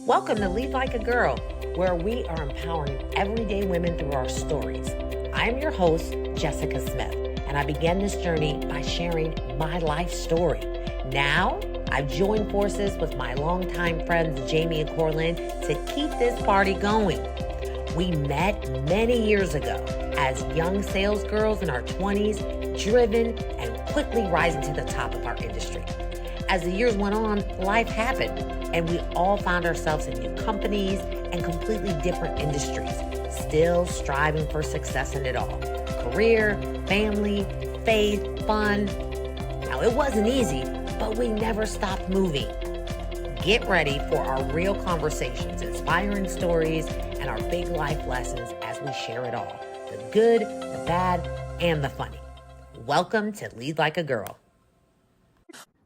Welcome to Lead Like a Girl, where we are empowering everyday women through our stories. I'm your host, Jessica Smith, and I began this journey by sharing my life story. Now, I've joined forces with my longtime friends, Jamie and Coralyn, to keep this party going. We met many years ago as young sales girls in our 20s, driven and quickly rising to the top of our industry. As the years went on, life happened, and we all found ourselves in new companies and completely different industries, still striving for success in it all. Career, family, faith, fun. Now, it wasn't easy, but we never stopped moving. Get ready for our real conversations, inspiring stories, and our big life lessons as we share it all. The good, the bad, and the funny. Welcome to Lead Like a Girl.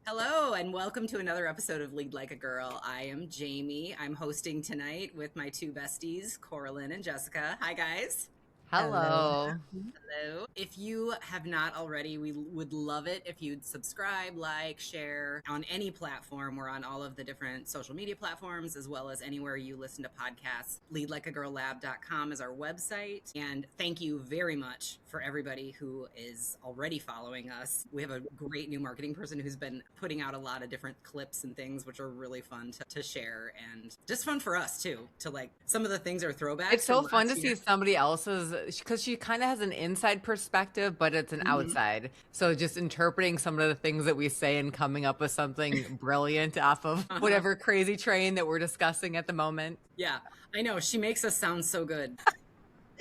Hello, and welcome to another episode of Lead Like a Girl. I am Jamie. I'm hosting tonight with my two besties, Coralyn and Jessica. Hi, guys. Hello. Hello. If you have not already, we would love it if you'd subscribe, like, share on any platform. We're on all of the different social media platforms, as well as anywhere you listen to podcasts. LeadLikeAGirlLab.com is our website. And thank you very much for everybody who is already following us. We have a great new marketing person who's been putting out a lot of different clips and things, which are really fun to share, and just fun for us too, to like, some of the things are throwbacks. It's so fun to see somebody else's, because she kind of has an inside perspective, but it's an outside. So just interpreting some of the things that we say and coming up with something brilliant off of whatever crazy train that we're discussing at the moment. Yeah, I know. She makes us sound so good.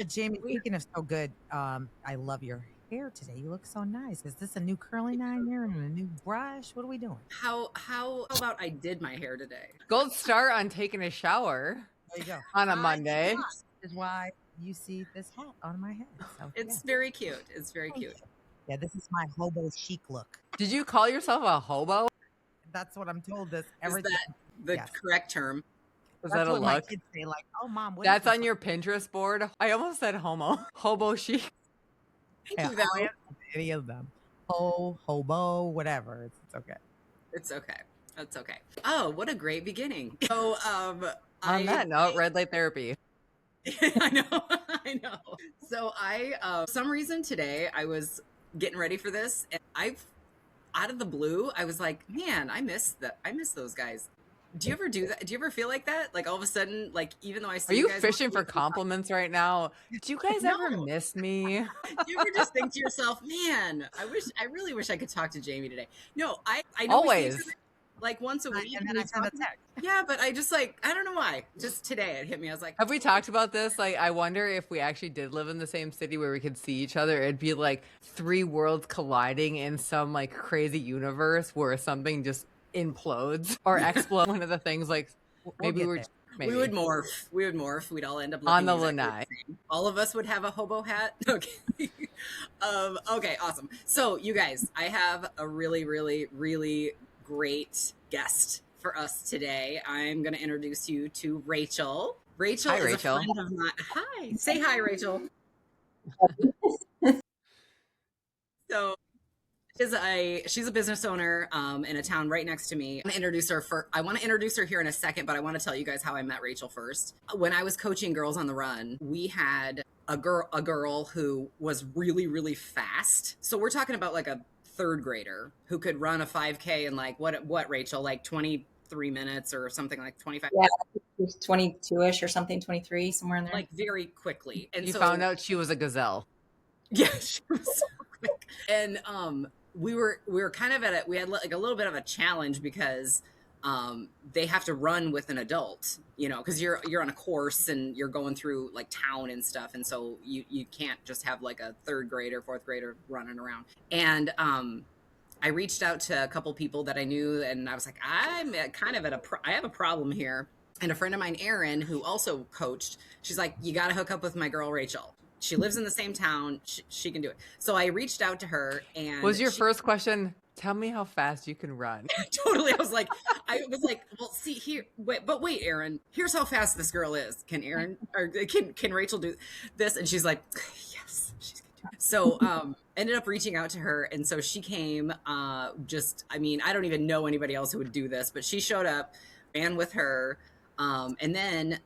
Jamie, speaking of so good, I love your hair today. You look so nice. Is this a new curling iron here and a new brush? What are we doing? How about I did my hair today? Gold star on taking a shower. There you go. On a Monday. This is why you see this hat on my head. So, it's very cute. It's very cute. Yeah, this is my hobo chic look. Did you call yourself a hobo? That's what I'm told. This Is that the correct term? Was That's that a what my look? kids say, like, oh, mom, what That's is on your Pinterest board. I almost said homo. Hobo chic. Thank you, though. Any of them. Hobo, whatever. It's okay. It's okay. That's okay. Oh, what a great beginning. So, on that note, red light therapy. I know. So for some reason today I was getting ready for this, and out of the blue, I was like, man, I miss those guys. Do you ever do that? Do you ever feel like that? Like all of a sudden, like even though I see Are you guys fishing for compliments right now? Do you guys ever miss me? Do you ever just think to yourself, man, I really wish I could talk to Jamie today? No, I know always. Like once a week, and then I send a text. Yeah, but I just I don't know why. Just today it hit me. I was like, have we talked about this? Like, I wonder if we actually did live in the same city where we could see each other, it'd be like three worlds colliding in some like crazy universe where something just implodes or explodes. One of the things, like maybe we would morph. We'd all end up on the exactly lanai. All of us would have a hobo hat. Okay. Okay, awesome. So you guys, I have a really, really, really great guest for us today. I'm going to introduce you to Rachel. Rachel hi, is Rachel. a friend of mine. Hi. Say hi, Rachel. So she's a business owner in a town right next to me. I want to introduce her here in a second, but I want to tell you guys how I met Rachel first. When I was coaching Girls on the Run, we had a girl who was really, really fast. So we're talking about like a third grader who could run a 5K in like what Rachel, like 23 minutes or something, like 25. Yeah, 22ish or something, 23, somewhere in there. Like very quickly. And you found out she was a gazelle. Yeah, she was so quick. And we were kind of we had like a little bit of a challenge because they have to run with an adult, you know, because you're on a course and you're going through like town and stuff, and so you can't just have like a third grader, fourth grader running around. And I reached out to a couple people that I knew, and I was like, I'm kind of I have a problem here. And a friend of mine, Erin, who also coached, she's like, you got to hook up with my girl Rachel. She lives in the same town. She can do it. So I reached out to her, and was your first question, tell me how fast you can run? Totally. I was like, well, see here, wait, Erin, here's how fast this girl is. Can Rachel do this? And she's like, yes, she's gonna do it. So ended up reaching out to her, and so she came. I don't even know anybody else who would do this, but she showed up, ran with her. And then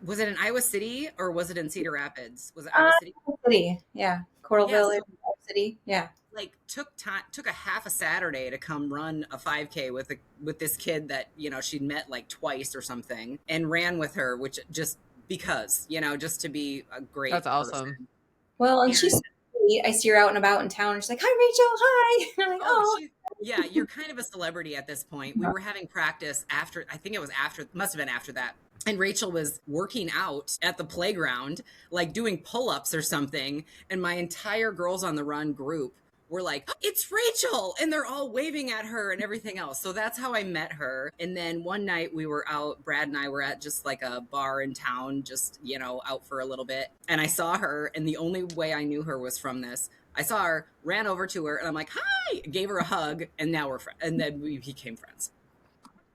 was it in Iowa City or was it in Cedar Rapids? Was it Iowa City? City. Yeah. Coralville, Yeah, so Iowa City. Yeah. like took a half a Saturday to come run a 5K with this kid that, you know, she'd met like twice or something, and ran with her, which just because, you know, just to be a great That's awesome. person. Well, and And she's sweet. I see her out and about in town, and she's like, "Hi, Rachel. Hi." And I'm like, "Oh." yeah, you're kind of a celebrity at this point. We were having practice after, I think it was after, must have been after that. And Rachel was working out at the playground, like doing pull-ups or something. And my entire Girls on the Run group were like, "It's Rachel." And they're all waving at her and everything else. So that's how I met her. And then one night we were out, Brad and I were at just like a bar in town, just, you know, out for a little bit. And I saw her. And the only way I knew her was from this. I saw her, ran over to her, and I'm like, "Hi," gave her a hug, and now we're friends. And then we became friends.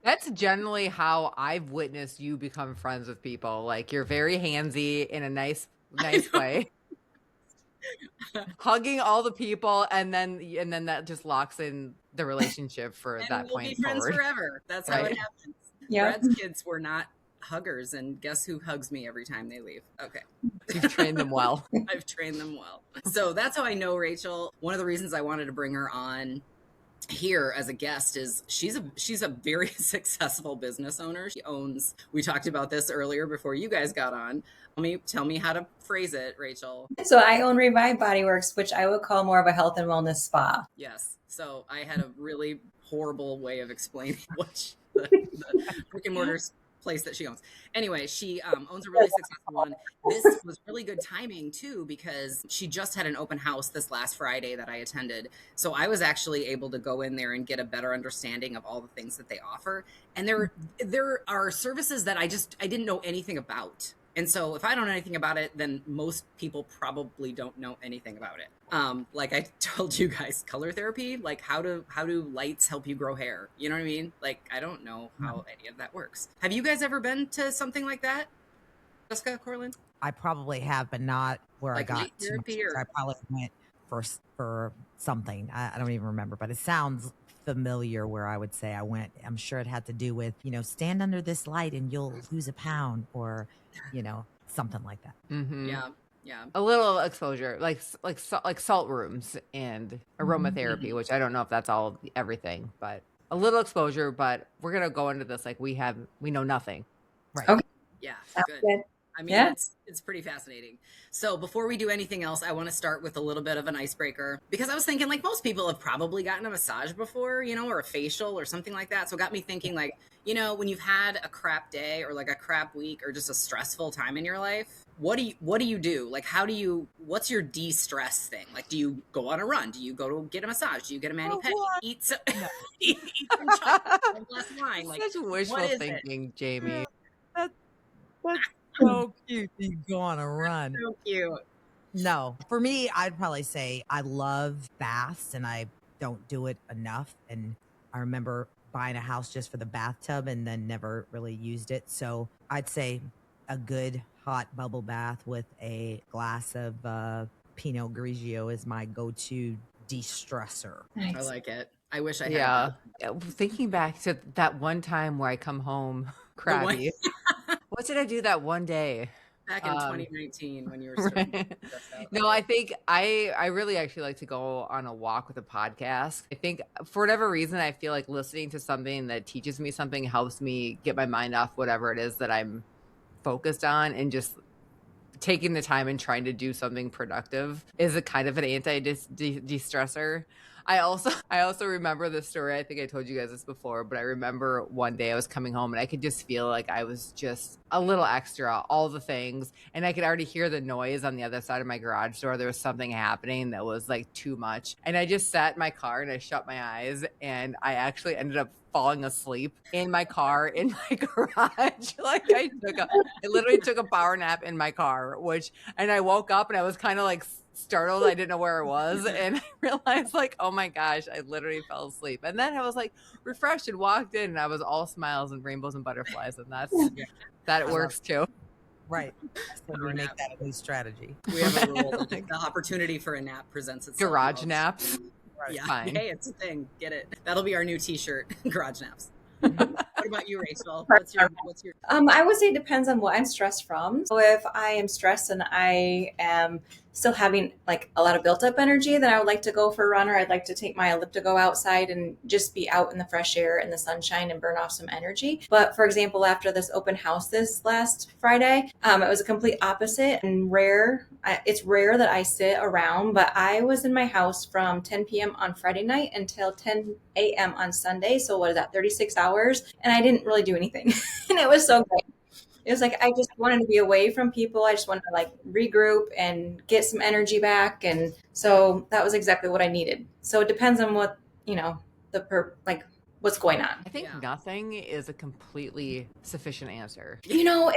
That's generally how I've witnessed you become friends with people. Like, you're very handsy in a nice way. Hugging all the people, and then that just locks in the relationship for And that we'll point be friends forward. forever. That's how Right. it happens. Yeah. Brad's kids were not huggers, and guess who hugs me every time they leave? Okay. You've trained them well. I've trained them well. So that's how I know Rachel. One of the reasons I wanted to bring her on here as a guest is she's a very successful business owner. She owns, we talked about this earlier before you guys got on. Tell me how to phrase it, Rachel. So I own Revive Bodyworks, which I would call more of a health and wellness spa. Yes. So I had a really horrible way of explaining what the brick and mortar place that she owns. Anyway, she owns a really successful one. This was really good timing too, because she just had an open house this last Friday that I attended. So I was actually able to go in there and get a better understanding of all the things that they offer. And there are services that I didn't know anything about. And so if I don't know anything about it, then most people probably don't know anything about it. Like I told you guys, color therapy, like how do lights help you grow hair? You know what I mean? Like, I don't know how any of that works. Have you guys ever been to something like that? Jessica, Coralyn? I probably have, but not where Like I light got too much. therapy or- I probably went for something. I don't even remember, but it sounds familiar where I would say I went. I'm sure it had to do with, stand under this light and you'll lose a pound, or, something like that. Mm-hmm. Yeah. A little exposure, like salt rooms and aromatherapy, which I don't know if that's all everything, but a little exposure. But we're gonna go into this like we know nothing. Right. Okay. Yeah. Sounds Good. good. I mean, Yeah. it's pretty fascinating. So before we do anything else, I want to start with a little bit of an icebreaker, because I was thinking, like, most people have probably gotten a massage before, or a facial or something like that. So it got me thinking, like, when you've had a crap day or like a crap week or just a stressful time in your life, what do you do? Like, what's your de-stress thing? Like, do you go on a run? Do you go to get a massage? Do you get a mani-pedi? Eat some chocolate, a glass of wine? Like, Such wishful what is thinking, Jamie. That's so cute. You go on a run. So cute. No, for me, I'd probably say I love baths, and I don't do it enough. And I remember buying a house just for the bathtub and then never really used it. So I'd say a good hot bubble bath with a glass of Pinot Grigio is my go-to de-stressor. I like it. I wish I had. Yeah. Thinking back to that one time where I come home crabby. What did I do that one day? Back in 2019 when you were starting to stress out. No, I think I really actually like to go on a walk with a podcast. I think for whatever reason, I feel like listening to something that teaches me something helps me get my mind off whatever it is that I'm focused on, and just taking the time and trying to do something productive is a kind of an anti-de-stressor. I also remember this story. I think I told you guys this before, but I remember one day I was coming home and I could just feel like I was just a little extra, all the things. And I could already hear the noise on the other side of my garage door. There was something happening that was like too much. And I just sat in my car and I shut my eyes, and I actually ended up falling asleep in my car in my garage. Like I literally took a power nap in my car, and I woke up and I was kind of like startled. I didn't know where I was, and I realized, like, oh my gosh, I literally fell asleep. And then I was like refreshed and walked in, and I was all smiles and rainbows and butterflies, and that works too. Right. So we make that a new strategy. We have a rule. The opportunity for a nap presents itself. Garage naps. Yeah. Fine. Hey, it's a thing. Get it. That'll be our new t-shirt. Garage naps. What What about you, Rachel? What's your I would say it depends on what I'm stressed from. So if I am stressed and I am still having like a lot of built up energy, then I would like to go for a run, or I'd like to take my elliptical outside and just be out in the fresh air and the sunshine and burn off some energy. But for example, after this open house this last Friday, it was a complete opposite and rare. It's rare that I sit around, but I was in my house from 10 p.m. on Friday night until 10 a.m. on Sunday. So what is that, 36 hours? And I didn't really do anything. And it was so great. It was like I just wanted to be away from people. I just wanted to like regroup and get some energy back. And so that was exactly what I needed. So it depends on what, like what's going on. I think nothing is a completely sufficient answer.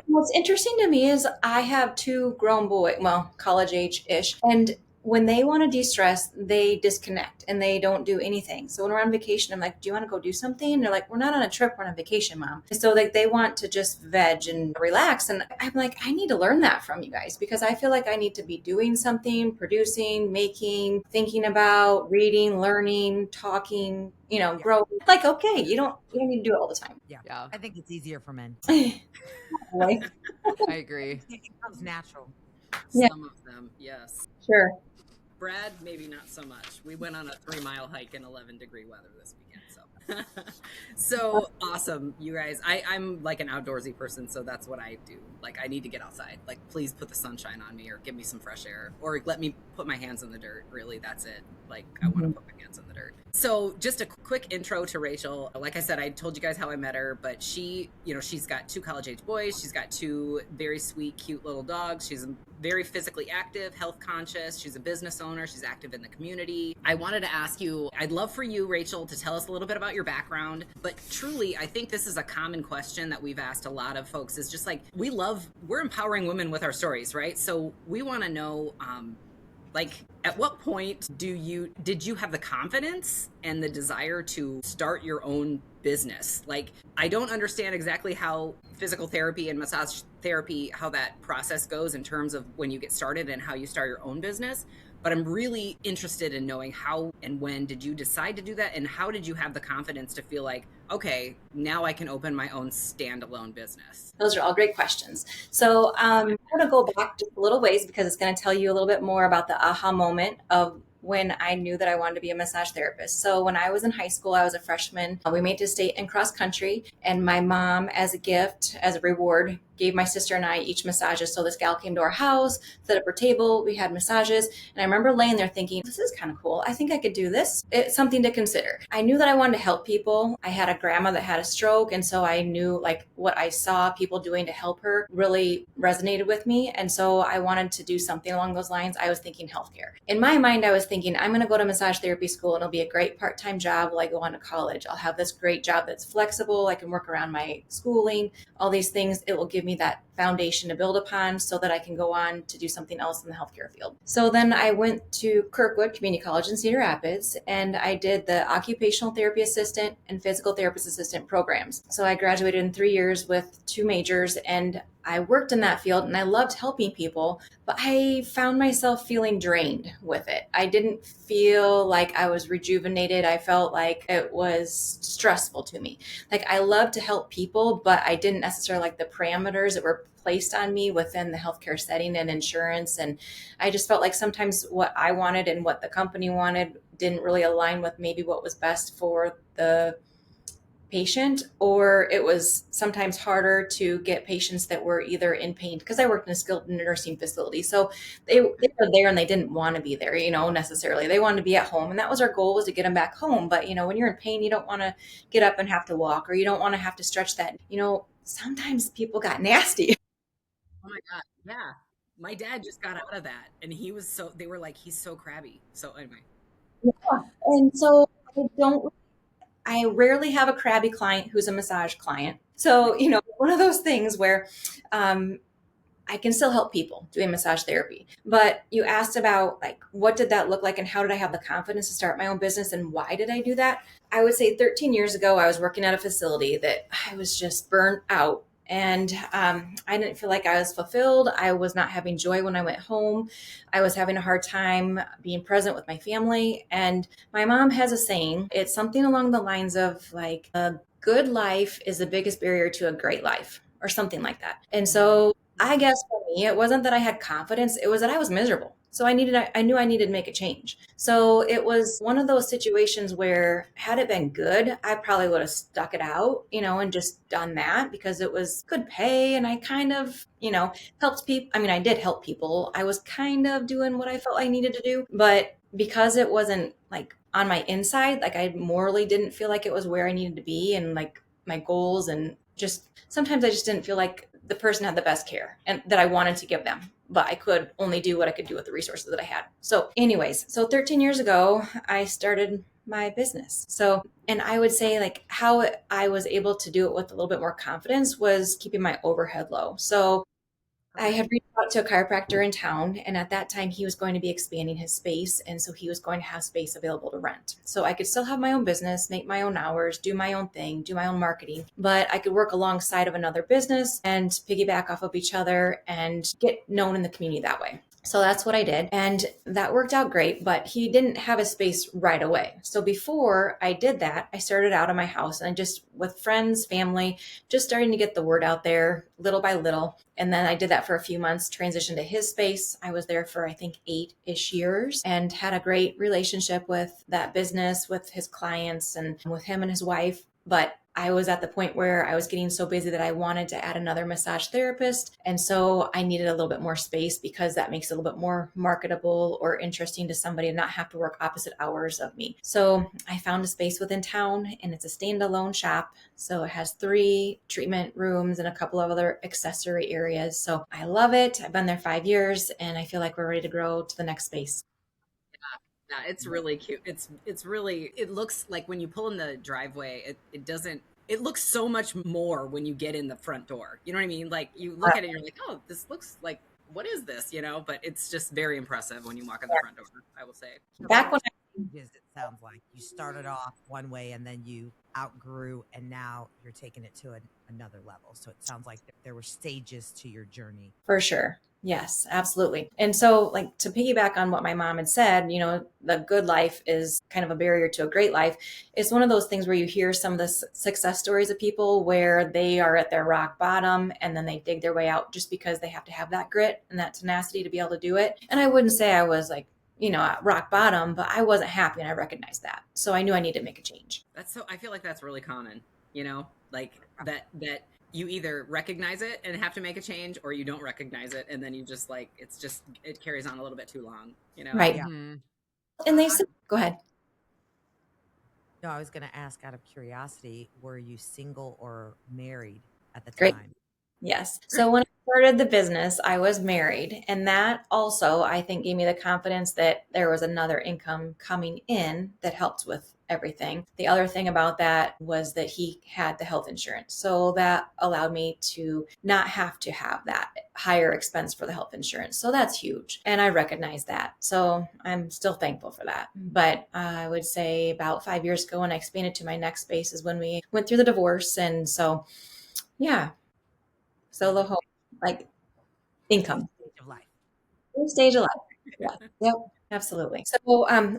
What's interesting to me is I have two grown boys, well, college age-ish, and when they want to de-stress, they disconnect and they don't do anything. So when we're on vacation, I'm like, do you want to go do something? And they're like, we're not on a trip, we're on vacation, Mom. And so like they want to just veg and relax. And I'm like, I need to learn that from you guys, because I feel like I need to be doing something, producing, making, thinking about, reading, learning, talking, growing. Like, okay, you don't need to do it all the time. Yeah. I think it's easier for men. Like, I agree. It comes natural. Yeah. Some of them, yes. sure. Brad, maybe not so much. We went on a 3-mile hike in 11-degree weather this weekend. So awesome, you guys. I'm like an outdoorsy person, so that's what I do. Like, I need to get outside. Like, please put the sunshine on me, or give me some fresh air, or let me put my hands in the dirt. Really, that's it. Like, I want to put my hands in the dirt. So just a quick intro to Rachel. Like I said, I told you guys how I met her, but she's got 2 college-age boys. She's got 2 very sweet, cute little dogs. She's very physically active, health conscious. She's a business owner. She's active in the community. I wanted to ask you, I'd love for you, Rachel, to tell us a little bit about your background. But truly, I think this is a common question that we've asked a lot of folks, is just like, we're empowering women with our stories, right? So we want to know, like, at what point did you have the confidence and the desire to start your own business? Like, I don't understand exactly how physical therapy and massage therapy, how that process goes in terms of when you get started and how you start your own business. But I'm really interested in knowing how and when did you decide to do that? And how did you have the confidence to feel like, okay, now I can open my own standalone business? Those are all great questions. So I'm going to go back just a little ways, because it's going to tell you a little bit more about the aha moment of when I knew that I wanted to be a massage therapist. So when I was in high school, I was a freshman. We made it to state and cross country, and my mom, as a gift, as a reward, gave my sister and I each massages. So this gal came to our house, set up her table, we had massages. And I remember laying there thinking, this is kind of cool. I think I could do this. It's something to consider. I knew that I wanted to help people. I had a grandma that had a stroke. And so I knew like what I saw people doing to help her really resonated with me. And so I wanted to do something along those lines. I was thinking healthcare. In my mind, I was thinking, I'm going to go to massage therapy school and it'll be a great part-time job while I go on to college. I'll have this great job that's flexible. I can work around my schooling, all these things. It will give me that foundation to build upon so that I can go on to do something else in the healthcare field. So then I went to Kirkwood Community College in Cedar Rapids, and I did the occupational therapy assistant and physical therapist assistant programs. So I graduated in 3 years with 2 majors, and I worked in that field and I loved helping people, but I found myself feeling drained with it. I didn't feel like I was rejuvenated. I felt like it was stressful to me. Like, I love to help people, but I didn't necessarily like the parameters that were placed on me within the healthcare setting and insurance. And I just felt like sometimes what I wanted and what the company wanted didn't really align with maybe what was best for the patient, or it was sometimes harder to get patients that were either in pain, because I worked in a skilled nursing facility. So they were there and they didn't want to be there, necessarily. They wanted to be at home. And that was our goal, was to get them back home. But, when you're in pain, you don't want to get up and have to walk, or you don't want to have to stretch that. Sometimes people got nasty. Oh my God. Yeah. My dad just got out of that, and they were like, he's so crabby. So anyway. Yeah. And so I rarely have a crabby client who's a massage client. So, one of those things where I can still help people doing massage therapy. But you asked about like, what did that look like and how did I have the confidence to start my own business and why did I do that? I would say 13 years ago, I was working at a facility that I was just burnt out. And I didn't feel like I was fulfilled. I was not having joy when I went home. I was having a hard time being present with my family. And my mom has a saying. It's something along the lines of like, good life is the biggest barrier to a great life or something like that. And so I guess for me, it wasn't that I had confidence, it was that I was miserable. So I knew I needed to make a change. So it was one of those situations where had it been good, I probably would have stuck it out, and just done that because it was good pay. And I kind of, helped people. I mean, I did help people. I was kind of doing what I felt I needed to do, but because it wasn't like on my inside, like I morally didn't feel like it was where I needed to be and like my goals, and just sometimes I just didn't feel like the person had the best care and that I wanted to give them, but I could only do what I could do with the resources that I had. So anyways, 13 years ago, I started my business. So, and I would say like how I was able to do it with a little bit more confidence was keeping my overhead low. So I had reached out to a chiropractor in town, and at that time he was going to be expanding his space. And so he was going to have space available to rent. So I could still have my own business, make my own hours, do my own thing, do my own marketing, but I could work alongside of another business and piggyback off of each other and get known in the community that way. So that's what I did. And that worked out great, but he didn't have a space right away. So before I did that, I started out of my house and just with friends, family, just starting to get the word out there little by little. And then I did that for a few months, transitioned to his space. I was there for, I think, 8-ish years and had a great relationship with that business, with his clients and with him and his wife. But I was at the point where I was getting so busy that I wanted to add another massage therapist. And so I needed a little bit more space because that makes it a little bit more marketable or interesting to somebody and not have to work opposite hours of me. So I found a space within town, and it's a standalone shop. So it has 3 treatment rooms and a couple of other accessory areas. So I love it. I've been there 5 years and I feel like we're ready to grow to the next space. Yeah, it's really cute. It's really, it looks like when you pull in the driveway, it looks so much more when you get in the front door. You know what I mean? Like you look at it and you're like, oh, this looks like, what is this? But it's just very impressive when you walk in the front door, I will say. Back when It sounds like you started off one way and then you outgrew and now you're taking it to another level. So it sounds like there were stages to your journey. For sure. Yes, absolutely. And so like to piggyback on what my mom had said, the good life is kind of a barrier to a great life. It's one of those things where you hear some of the success stories of people where they are at their rock bottom and then they dig their way out just because they have to have that grit and that tenacity to be able to do it. And I wouldn't say I was like, at rock bottom, but I wasn't happy and I recognized that. So I knew I needed to make a change. I feel like that's really common, like that you either recognize it and have to make a change, or you don't recognize it. And then you just like, it carries on a little bit too long, Right. Yeah. Mm-hmm. And they said, go ahead. No, I was going to ask out of curiosity, were you single or married at the Great. time? Yes. So when I started the business, I was married. And that also, I think, gave me the confidence that there was another income coming in that helped with everything. The other thing about that was that he had the health insurance. So that allowed me to not have to have that higher expense for the health insurance. So that's huge. And I recognize that. So I'm still thankful for that. But I would say about 5 years ago, when I expanded to my next space, is when we went through the divorce. And so, yeah. Solo home, like income. Stage of life. New stage of life. Yeah. Yep. Absolutely. So,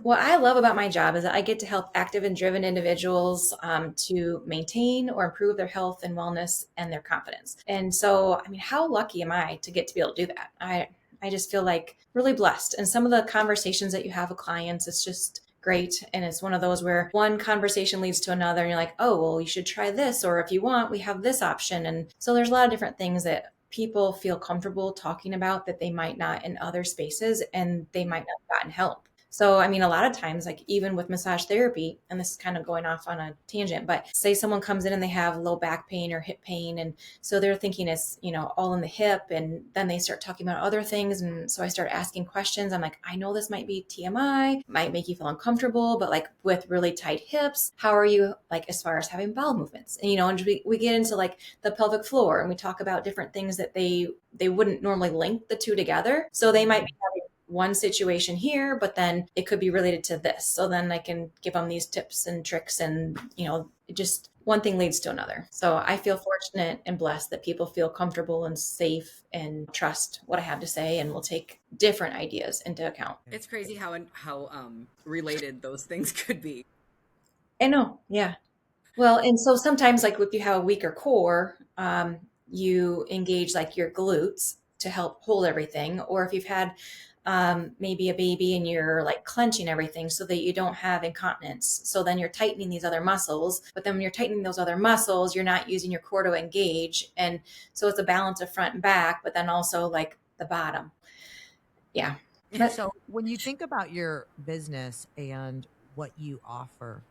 what I love about my job is that I get to help active and driven individuals to maintain or improve their health and wellness and their confidence. And so, I mean, how lucky am I to get to be able to do that? I just feel like really blessed. And some of the conversations that you have with clients, it's just great. And it's one of those where one conversation leads to another and you're like, oh, well, you should try this. Or if you want, we have this option. And so there's a lot of different things that people feel comfortable talking about that they might not in other spaces, and they might not have gotten help. So, I mean, a lot of times, like even with massage therapy, and this is kind of going off on a tangent, but say someone comes in and they have low back pain or hip pain. And so they're thinking it's, all in the hip. And then they start talking about other things. And so I start asking questions. I'm like, I know this might be TMI, might make you feel uncomfortable, but like with really tight hips, how are you like as far as having bowel movements? And, and we get into like the pelvic floor and we talk about different things that they wouldn't normally link the two together. So they might be having one situation here, but then it could be related to this. So then I can give them these tips and tricks and, just one thing leads to another. So I feel fortunate and blessed that people feel comfortable and safe and trust what I have to say and will take different ideas into account. It's crazy how related those things could be. I know. Yeah. Well, and so sometimes like if you have a weaker core, you engage like your glutes to help hold everything. Or if you've had maybe a baby and you're like clenching everything so that you don't have incontinence. So then you're tightening these other muscles, but then when you're tightening those other muscles, you're not using your core to engage. And so it's a balance of front and back, but then also like the bottom. Yeah. But So when you think about your business and what you offer,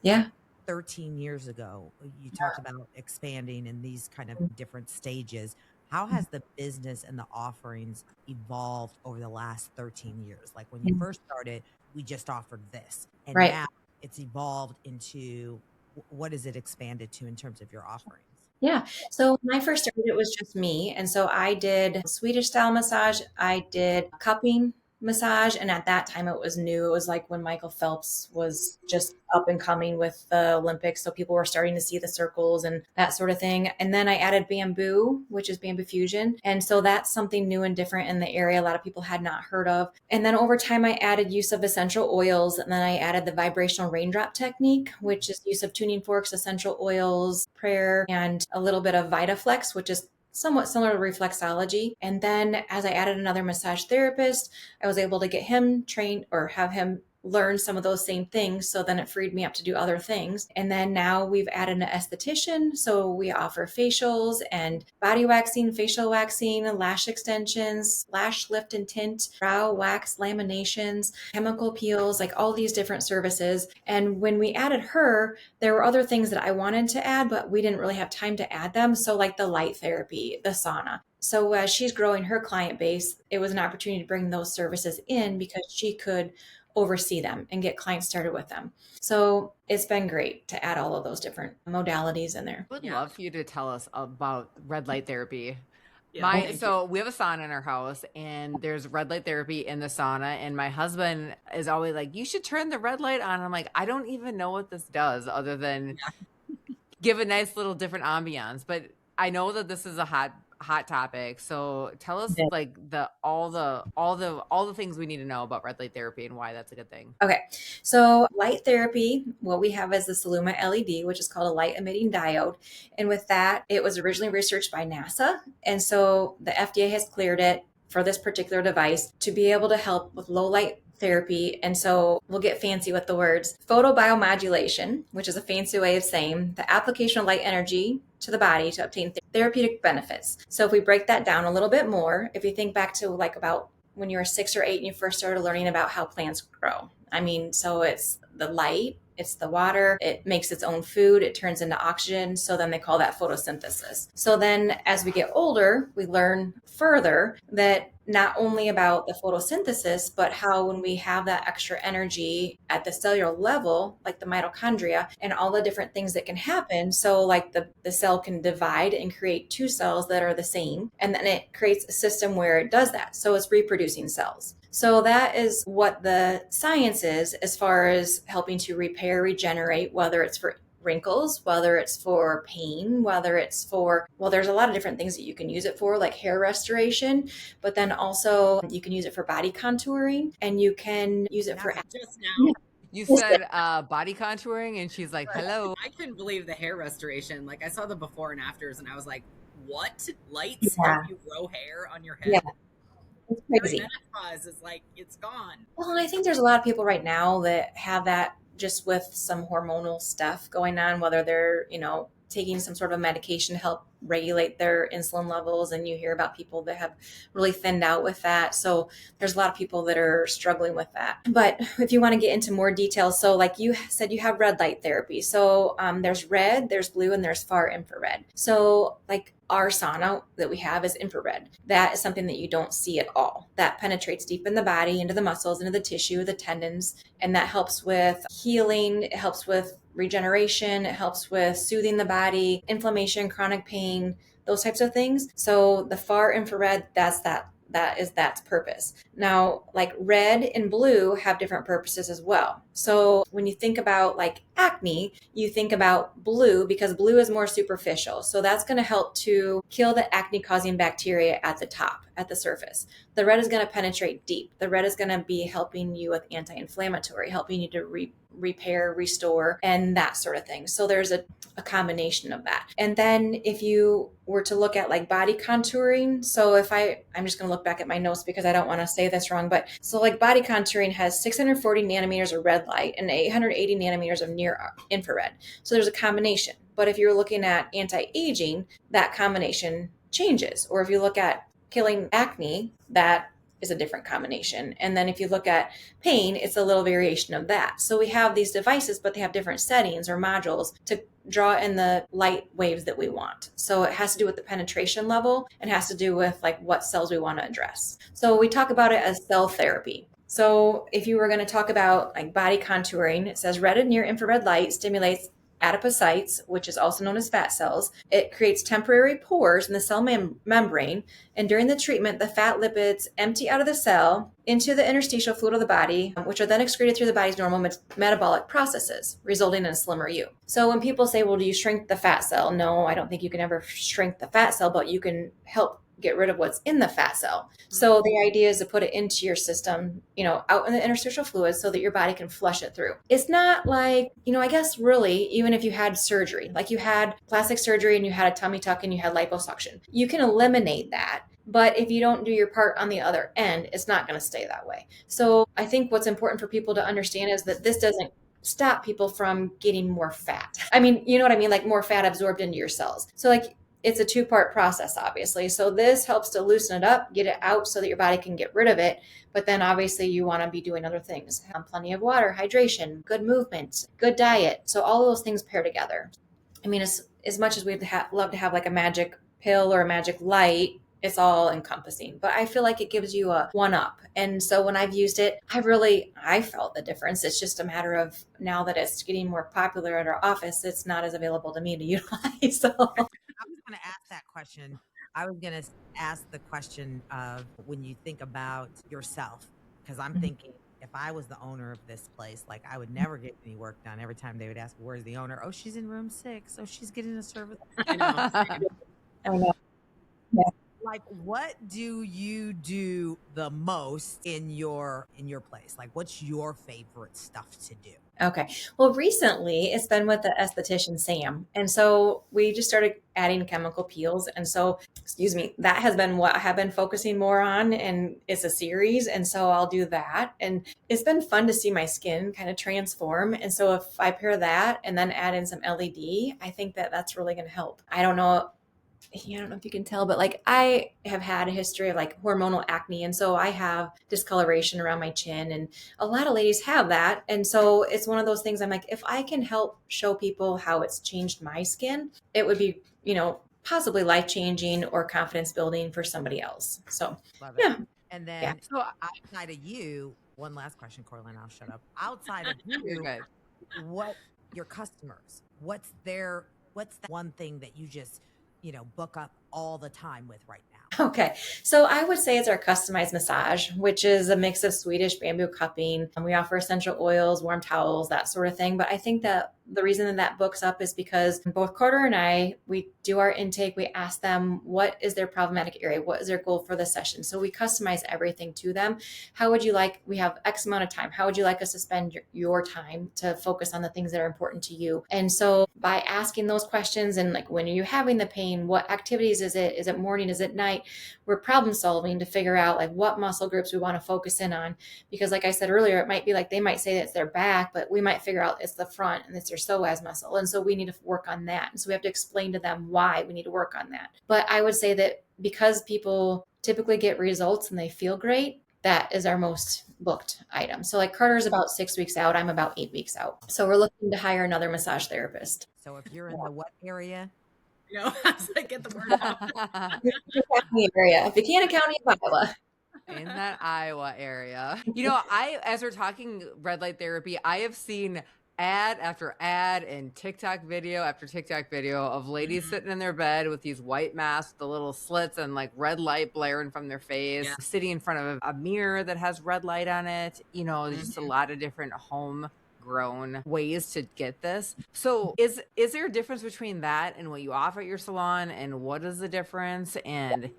yeah. 13 years ago, you talked about expanding in these kind of different stages. How has the business and the offerings evolved over the last 13 years? Like when you first started, we just offered this, and Right. now it's evolved into what is it expanded to in terms of your offerings? Yeah. So when I first started, it was just me. And so I did Swedish style massage. I did cupping massage. And at that time, it was new. It was like when Michael Phelps was just up and coming with the Olympics. So people were starting to see the circles and that sort of thing. And then I added bamboo, which is bamboo fusion. And so that's something new and different in the area. A lot of people had not heard of. And then over time, I added use of essential oils. And then I added the vibrational raindrop technique, which is use of tuning forks, essential oils, prayer, and a little bit of VitaFlex, which is somewhat similar to reflexology. And then as I added another massage therapist, I was able to get him trained or have him learn some of those same things. So then it freed me up to do other things. And then now we've added an esthetician. So we offer facials and body waxing, facial waxing, lash extensions, lash lift and tint, brow wax, laminations, chemical peels, like all these different services. And when we added her, there were other things that I wanted to add, but we didn't really have time to add them. So like the light therapy, the sauna. So as she's growing her client base, it was an opportunity to bring those services in because she could oversee them and get clients started with them. So it's been great to add all of those different modalities in there. I would love for you to tell us about red light therapy. Yeah, So we have a sauna in our house, and there's red light therapy in the sauna, and my husband is always like, you should turn the red light on. I'm like, I don't even know what this does other than give a nice little different ambiance, but I know that this is a hot topic. So tell us like all the things we need to know about red light therapy and why that's a good thing. Okay. So light therapy, what we have is the Saluma LED, which is called a light emitting diode. And with that, it was originally researched by NASA. And so the FDA has cleared it for this particular device to be able to help with low light therapy. And so we'll get fancy with the words photobiomodulation, which is a fancy way of saying the application of light energy to the body to obtain therapeutic benefits. So if we break that down a little bit more, if you think back to like about when you were 6 or 8 and you first started learning about how plants grow. I mean, so it's the light, it's the water, it makes its own food, it turns into oxygen. So then they call that photosynthesis. So then as we get older, we learn further that not only about the photosynthesis, but how when we have that extra energy at the cellular level, like the mitochondria and all the different things that can happen. So like the cell can divide and create two cells that are the same. And then it creates a system where it does that. So it's reproducing cells. So that is what the science is as far as helping to repair, regenerate, whether it's for wrinkles, whether it's for pain, whether it's for, well, there's a lot of different things that you can use it for, like hair restoration, but then also you can use it for body contouring and you can use it for just now. You said body contouring, and she's like, hello. I couldn't believe the hair restoration. Like I saw the before and afters and I was like, what? Lights help you grow hair on your head? Yeah. It's crazy. Menopause is like, it's gone. Well, and I think there's a lot of people right now that have that just with some hormonal stuff going on, whether they're, taking some sort of medication to help regulate their insulin levels. And you hear about people that have really thinned out with that. So there's a lot of people that are struggling with that. But if you want to get into more details, so like you said, you have red light therapy. So there's red, there's blue, and there's far infrared. So like our sauna that we have is infrared. That is something that you don't see at all. That penetrates deep in the body, into the muscles, into the tissue, the tendons, and that helps with healing. It helps with regeneration. It helps with soothing the body, inflammation, chronic pain, those types of things. So the far infrared, that's purpose. Now, like red and blue have different purposes as well. So when you think about like acne, you think about blue because blue is more superficial. So that's going to help to kill the acne causing bacteria at the top at the surface. The red is going to penetrate deep. The red is going to be helping you with anti-inflammatory, helping you to repair, restore, and that sort of thing. So there's a combination of that. And then if you were to look at like body contouring, so if I'm just going to look back at my notes because I don't want to say this wrong, but so like body contouring has 640 nanometers of red light and 880 nanometers of near infrared. So there's a combination. But if you're looking at anti-aging, that combination changes. Or if you look at killing acne, that is a different combination. And then if you look at pain, it's a little variation of that. So we have these devices, but they have different settings or modules to draw in the light waves that we want. So it has to do with the penetration level and has to do with like what cells we want to address. So we talk about it as cell therapy. So if you were going to talk about like body contouring, it says red and near infrared light stimulates adipocytes, which is also known as fat cells. It creates temporary pores in the cell membrane. And during the treatment, the fat lipids empty out of the cell into the interstitial fluid of the body, which are then excreted through the body's normal metabolic processes, resulting in a slimmer you. So when people say, well, do you shrink the fat cell? No, I don't think you can ever shrink the fat cell, but you can help get rid of what's in the fat cell. So the idea is to put it into your system, out in the interstitial fluid so that your body can flush it through. It's not like, I guess really, even if you had surgery, like you had plastic surgery and you had a tummy tuck and you had liposuction, you can eliminate that. But if you don't do your part on the other end, it's not going to stay that way. So I think what's important for people to understand is that this doesn't stop people from getting more fat. I mean, you know what I mean? Like more fat absorbed into your cells. So like, it's a two-part process, obviously. So this helps to loosen it up, get it out so that your body can get rid of it. But then obviously you want to be doing other things. Have plenty of water, hydration, good movement, good diet. So all those things pair together. I mean, as much as we'd love to have like a magic pill or a magic light, it's all encompassing. But I feel like it gives you a one-up. And so when I've used it, I felt the difference. It's just a matter of now that it's getting more popular at our office, it's not as available to me to utilize. So I was going to ask that question. I was going to ask the question of when you think about yourself, because I'm thinking if I was the owner of this place, like I would never get any work done. Every time they would ask, where's the owner? Oh, she's in room 6. Oh, she's getting a service. I know. Yeah. Like, what do you do the most in your place? Like, what's your favorite stuff to do? Okay. Well, recently it's been with the esthetician, Sam. And so we just started adding chemical peels. And so, that has been what I have been focusing more on. And it's a series. And so I'll do that. And it's been fun to see my skin kind of transform. And so if I pair that and then add in some LED, I think that that's really going to help. I don't know if you can tell, but like I have had a history of like hormonal acne. And so I have discoloration around my chin and a lot of ladies have that. And so it's one of those things I'm like, if I can help show people how it's changed my skin, it would be, possibly life-changing or confidence building for somebody else. So, Love it. yeah. And then so outside of you, one last question, Coralyn, I'll shut up. Outside of you, what your customers, what's that one thing that you just book up all the time with right now? Okay. So I would say it's our customized massage, which is a mix of Swedish bamboo cupping. And we offer essential oils, warm towels, that sort of thing. But I think that the reason that books up is because both Carter and I, we do our intake. We ask them, what is their problematic area? What is their goal for the session? So we customize everything to them. How would you like, we have X amount of time. How would you like us to spend your time to focus on the things that are important to you? And so by asking those questions and like, when are you having the pain? What activities is it? Is it morning? Is it night? We're problem solving to figure out like what muscle groups we want to focus in on. Because like I said earlier, it might be like, they might say that it's their back, but we might figure out it's the front and it's their psoas muscle. And so we need to work on that. And so we have to explain to them why we need to work on that. But I would say that because people typically get results and they feel great, that is our most booked item. So like Carter's about 6 weeks out. I'm about 8 weeks out. So we're looking to hire another massage therapist. So if you're in the what area? I was like, get the word out. Buchanan County of Iowa. In that Iowa area. As we're talking red light therapy, I have seen ad after ad and TikTok video after TikTok video of ladies sitting in their bed with these white masks, the little slits and like red light blaring from their face, sitting in front of a mirror that has red light on it. Just a lot of different homegrown ways to get this. So is there a difference between that and what you offer at your salon, and what is the difference? And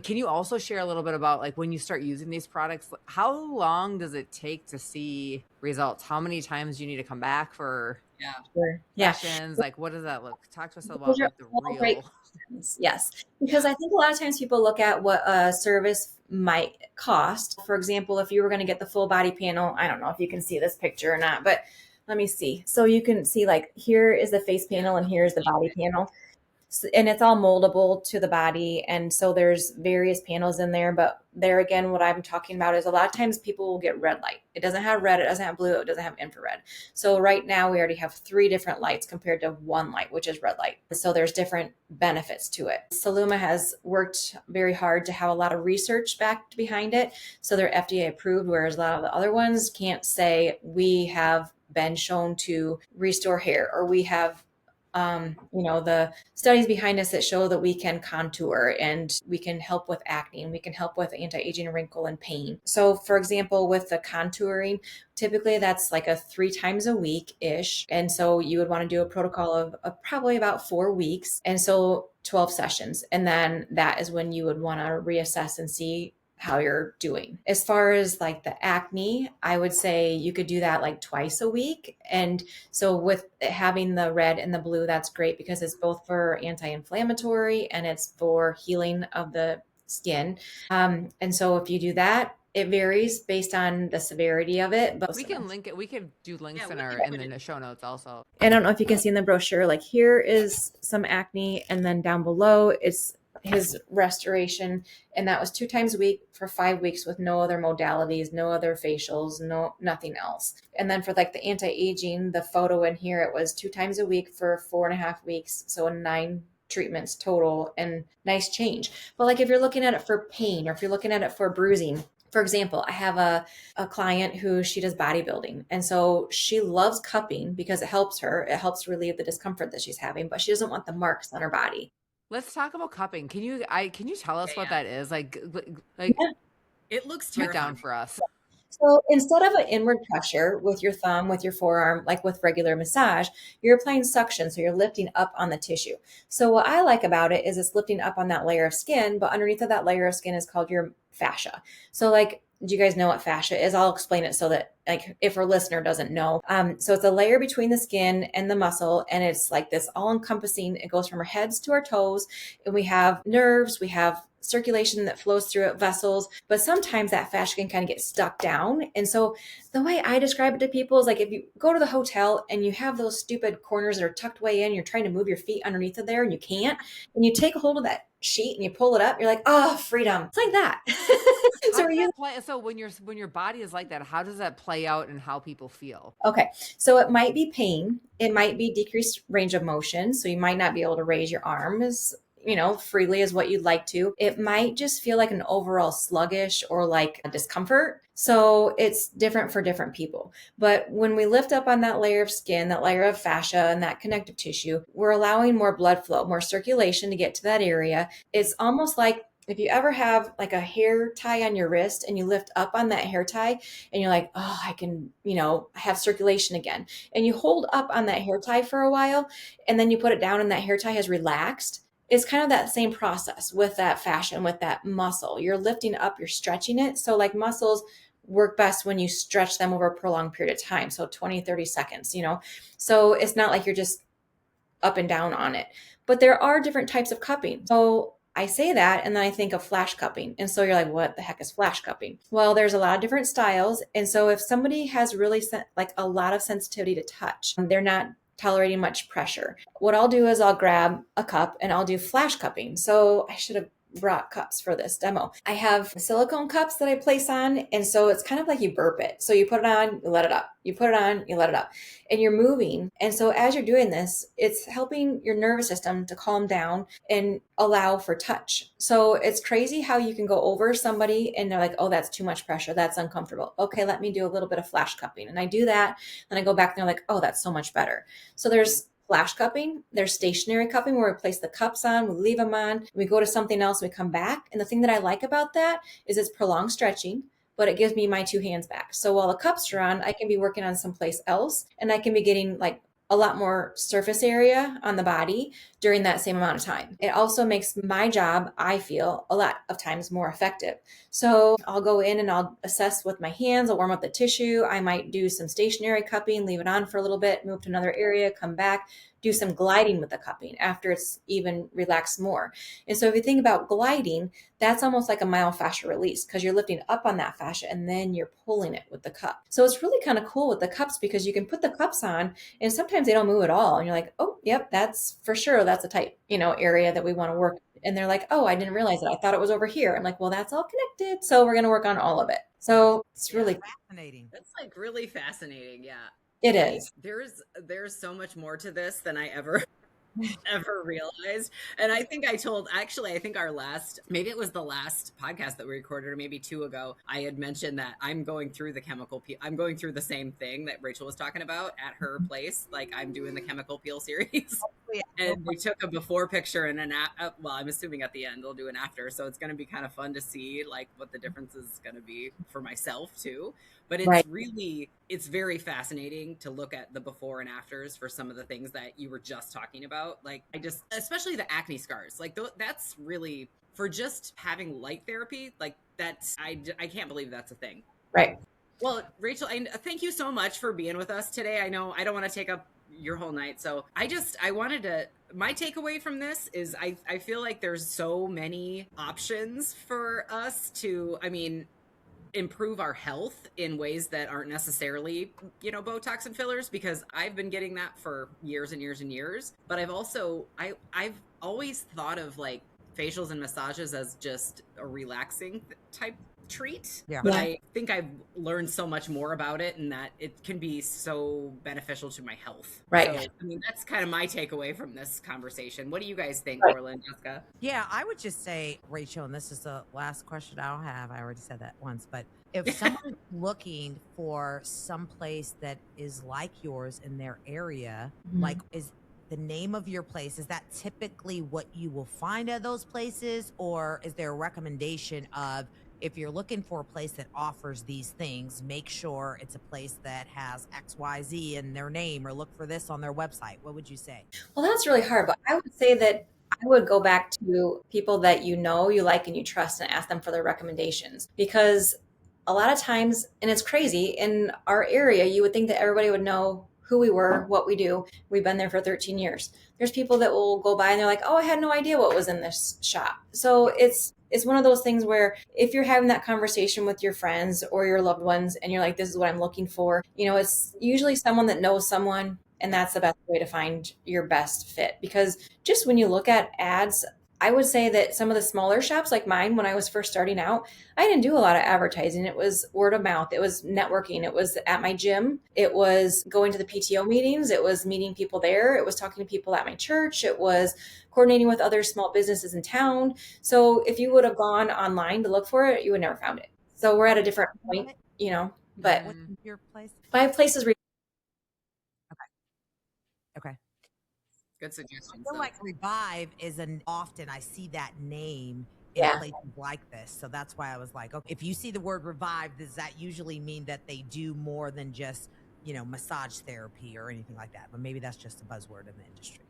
Can you also share a little bit about like when you start using these products, how long does it take to see results? How many times do you need to come back for Yeah. Sure. Yeah. sessions? Like, what does that look? Talk to us Those about are like the all great real. questions. Yes. Because I think a lot of times people look at what a service might cost. For example, if you were going to get the full body panel, I don't know if you can see this picture or not, but let me see. So you can see like here is the face panel and here's the body panel. And it's all moldable to the body. And so there's various panels in there. But there again, what I'm talking about is a lot of times people will get red light. It doesn't have red, it doesn't have blue, it doesn't have infrared. So right now we already have 3 different lights compared to 1 light, which is red light. So there's different benefits to it. Saluma has worked very hard to have a lot of research backed behind it. So they're FDA approved, whereas a lot of the other ones can't say we have been shown to restore hair, or we have the studies behind us that show that we can contour and we can help with acne and we can help with anti-aging, wrinkle, and pain. So for example, with the contouring, typically that's like a 3 times a week ish. And so you would want to do a protocol of probably about 4 weeks. And so 12 sessions. And then that is when you would want to reassess and see how you're doing. As far as like the acne, I would say you could do that like twice a week. And so with having the red and the blue, that's great because it's both for anti-inflammatory and it's for healing of the skin. And so if you do that, it varies based on the severity of it. But We can link it. We could do links Yeah, in the show notes also. I don't know if you can see in the brochure, like here is some acne, and then down below it's his restoration, and that was 2 times a week for 5 weeks with no other modalities, no other facials, nothing else. And then for like the anti-aging, the photo in here, it was 2 times a week for 4.5 weeks, so 9 treatments total, and nice change. But like if you're looking at it for pain, or if you're looking at it for bruising, for example, I have a client who she does bodybuilding. And so she loves cupping because it helps her. It helps relieve the discomfort that she's having, but she doesn't want the marks on her body. Let's talk about cupping. Can you tell us what Yeah. that is? Like Yeah. It looks break it terrifying down for us. So instead of an inward pressure with your thumb, with your forearm, like with regular massage, you're applying suction. So you're lifting up on the tissue. So what I like about it is it's lifting up on that layer of skin, but underneath of that layer of skin is called your fascia. So like, do you guys know what fascia is? I'll explain it so that like if our listener doesn't know. So it's a layer between the skin and the muscle, and it's like this all encompassing. It goes from our heads to our toes, and we have nerves, we have circulation that flows through it, vessels, but sometimes that fascia can kind of get stuck down. And so the way I describe it to people is like if you go to the hotel and you have those stupid corners that are tucked way in, you're trying to move your feet underneath of there and you can't, and you take a hold of that sheet and you pull it up, you're like, oh, freedom. It's like that. So when your body is like that, how does that play out in how people feel? Okay. So it might be pain. It might be decreased range of motion. So you might not be able to raise your arms, freely as what you'd like to. It might just feel like an overall sluggish or like a discomfort. So it's different for different people. But when we lift up on that layer of skin, that layer of fascia and that connective tissue, we're allowing more blood flow, more circulation to get to that area. It's almost like if you ever have like a hair tie on your wrist and you lift up on that hair tie and you're like, oh, I can, have circulation again. And you hold up on that hair tie for a while and then you put it down and that hair tie has relaxed. It's kind of that same process with that fascia and with that muscle. You're lifting up, you're stretching it. So like muscles work best when you stretch them over a prolonged period of time. So 20, 30 seconds, So it's not like you're just up and down on it. But there are different types of cupping. So I say that and then I think of flash cupping. And so you're like, what the heck is flash cupping? Well, there's a lot of different styles. And so if somebody has really like a lot of sensitivity to touch, they're not tolerating much pressure. What I'll do is I'll grab a cup and I'll do flash cupping. So I should have brought cups for this demo. I have silicone cups that I place on. And so it's kind of like you burp it. So you put it on, you let it up. You put it on, you let it up. And you're moving. And so as you're doing this, it's helping your nervous system to calm down and allow for touch. So it's crazy how you can go over somebody and they're like, oh, that's too much pressure. That's uncomfortable. Okay, let me do a little bit of flash cupping. And I do that. Then I go back and they're like, oh, that's so much better. So there's flash cupping, there's stationary cupping where we place the cups on, we leave them on, we go to something else, we come back. And the thing that I like about that is it's prolonged stretching, but it gives me my 2 hands back. So while the cups are on, I can be working on someplace else and I can be getting like a lot more surface area on the body during that same amount of time. It also makes my job, I feel, a lot of times more effective. So I'll go in and I'll assess with my hands, I'll warm up the tissue. I might do some stationary cupping, leave it on for a little bit, move to another area, come back, do some gliding with the cupping after it's even relaxed more. And so if you think about gliding, that's almost like a myofascial release because you're lifting up on that fascia and then you're pulling it with the cup. So it's really kind of cool with the cups because you can put the cups on and sometimes they don't move at all. And you're like, oh, yep, that's for sure. That's a tight, area that we want to work. And they're like, oh, I didn't realize it. I thought it was over here. I'm like, well, that's all connected. So we're going to work on all of it. So it's really fascinating. That's like really fascinating. Yeah. It is. There's so much more to this than I ever realized. And I think I think maybe it was the last podcast that we recorded or maybe 2 ago, I had mentioned that I'm going through I'm going through the same thing that Rachel was talking about at her place. Like I'm doing the chemical peel series. And we took a before picture and well, I'm assuming at the end they'll do an after. So it's going to be kind of fun to see like what the difference is going to be for myself too. But it's very fascinating to look at the before and afters for some of the things that you were just talking about. Like especially the acne scars, like that's really for just having light therapy. Like I can't believe that's a thing. Right. Well, Rachel, thank you so much for being with us today. I know I don't want to take up your whole night. So my takeaway from this is I feel like there's so many options for us to, improve our health in ways that aren't necessarily, Botox and fillers, because I've been getting that for years and years and years. But I've always thought of like facials and massages as just a relaxing type treat. Yeah. But I think I've learned so much more about it and that it can be so beneficial to my health. Right. So, that's kind of my takeaway from this conversation. What do you guys think, Coralyn and Jessica? Yeah, I would just say, Rachel, and this is the last question I'll have. I already said that once, but if someone's looking for some place that is like yours in their area, like is the name of your place, is that typically what you will find at those places? Or is there a recommendation of, if you're looking for a place that offers these things, make sure it's a place that has XYZ in their name, or look for this on their website? What would you say? Well, that's really hard, but I would say that I would go back to people that you like, and you trust and ask them for their recommendations. Because a lot of times, and it's crazy, in our area, you would think that everybody would know who we were, what we do. We've been there for 13 years. There's people that will go by and they're like, oh, I had no idea what was in this shop. So it's one of those things where if you're having that conversation with your friends or your loved ones and you're like, this is what I'm looking for, it's usually someone that knows someone, and that's the best way to find your best fit. Because just when you look at ads, I would say that some of the smaller shops like mine, when I was first starting out, I didn't do a lot of advertising. It was word of mouth. It was networking. It was at my gym. It was going to the PTO meetings. It was meeting people there. It was talking to people at my church. It was coordinating with other small businesses in town. So if you would have gone online to look for it, you would never found it. So we're at a different point, but What's your place? my places. Okay. Good suggestion. I feel like Revive is often I see that name in places like this. So that's why I was like, okay, if you see the word Revive, does that usually mean that they do more than just, massage therapy or anything like that? But maybe that's just a buzzword in the industry.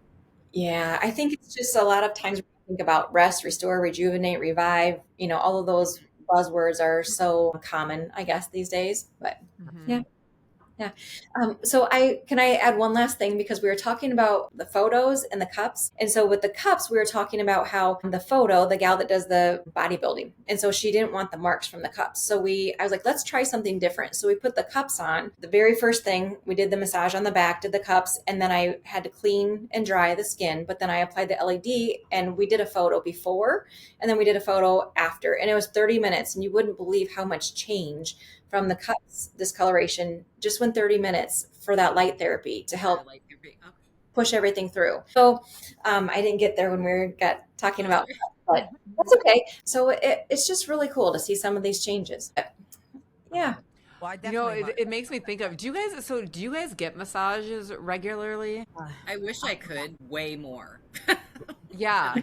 Yeah, I think it's just a lot of times when you think about rest, restore, rejuvenate, revive, all of those buzzwords are so common, I guess, these days. But yeah. So can I add one last thing, because we were talking about the photos and the cups. And so with the cups, we were talking about how the photo, the gal that does the bodybuilding, and so she didn't want the marks from the cups. So I was like, let's try something different. So we put the cups on. The very first thing, we did the massage on the back, did the cups, and then I had to clean and dry the skin. But then I applied the LED, and we did a photo before, and then we did a photo after. And it was 30 minutes, and you wouldn't believe how much change from the cups discoloration just went 30 minutes for that light therapy to help push everything through. So I didn't get there when we got talking about that, but that's okay. So it's just really cool to see some of these changes. Yeah. Well, it makes me think of, do you guys get massages regularly? I wish I could way more. Yeah.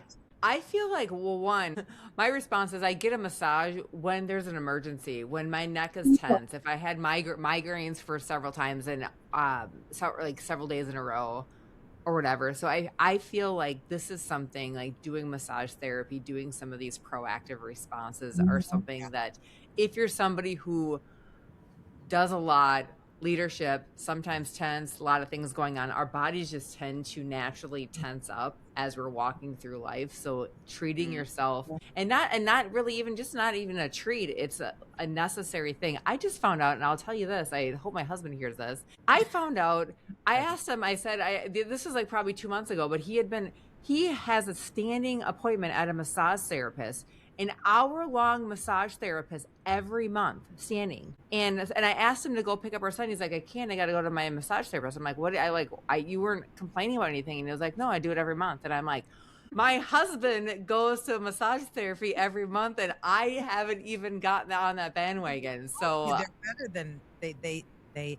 I feel like, well, one, my response is I get a massage when there's an emergency, when my neck is tense. If I had migraines for several times and like several days in a row or whatever. So I feel like this is something like doing massage therapy, doing some of these proactive responses are something that if you're somebody who does a lot, leadership, sometimes tense, a lot of things going on, our bodies just tend to naturally tense up as we're walking through life. So treating yourself and not really even just not even a treat, it's a necessary thing. I just found out, and I'll tell you this, I hope my husband hears this. I found out, I asked him, I said, this was like probably 2 months ago, but he has a standing appointment at a massage therapist, an hour-long massage therapist every month, standing. And I asked him to go pick up our son. He's like, I can't. I got to go to my massage therapist. I'm like, what? You weren't complaining about anything. And he was like, no, I do it every month. And I'm like, my husband goes to massage therapy every month, and I haven't even gotten on that bandwagon. So Yeah, they're better than they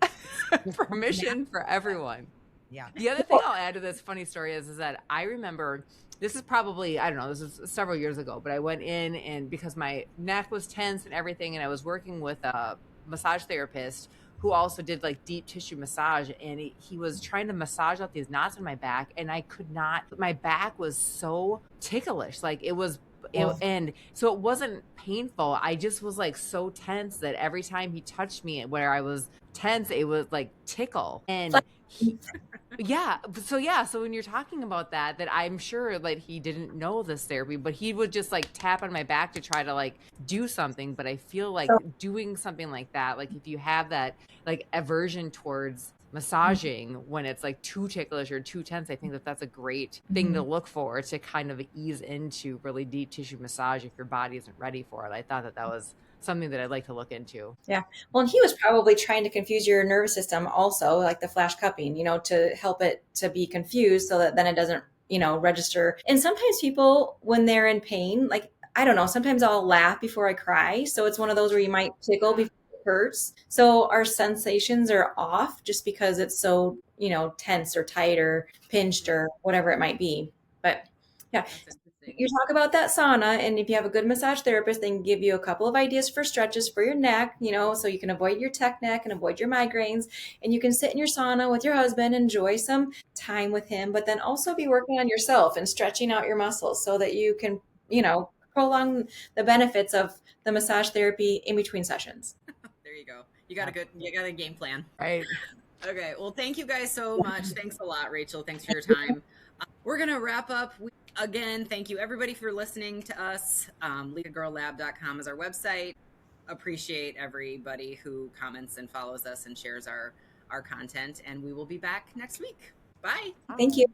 permission for everyone. yeah. The other thing I'll add to this funny story is that I remember, this is probably, I don't know, this is several years ago, but I went in and because my neck was tense and everything, and I was working with a massage therapist who also did like deep tissue massage, and he was trying to massage out these knots in my back, and I could not, my back was so ticklish. Like and so it wasn't painful. I just was like so tense that every time he touched me where I was tense, it was like tickle. And so when you're talking about that I'm sure like he didn't know this therapy, but he would just like tap on my back to try to like do something. But I feel like doing something like that, like if you have that like aversion towards massaging when it's like too ticklish or too tense, I think that that's a great thing to look for to kind of ease into really deep tissue massage if your body isn't ready for it. I thought that was something that I'd like to look into. Yeah. Well, and he was probably trying to confuse your nervous system also, like the flash cupping, to help it to be confused so that then it doesn't, register. And sometimes people, when they're in pain, like, I don't know, sometimes I'll laugh before I cry. So it's one of those where you might tickle before it hurts. So our sensations are off just because it's so, tense or tight or pinched or whatever it might be. But yeah. You talk about that sauna, and if you have a good massage therapist, they can give you a couple of ideas for stretches for your neck, so you can avoid your tech neck and avoid your migraines. And you can sit in your sauna with your husband, enjoy some time with him, but then also be working on yourself and stretching out your muscles so that you can, prolong the benefits of the massage therapy in between sessions. There you go. You got a game plan. Right. Okay. Well, thank you guys so much. Thanks a lot, Rachel. Thanks for your time. We're going to wrap up. Again, thank you everybody for listening to us. LegalGirlLab.com is our website. Appreciate everybody who comments and follows us and shares our content. And we will be back next week. Bye. Thank you.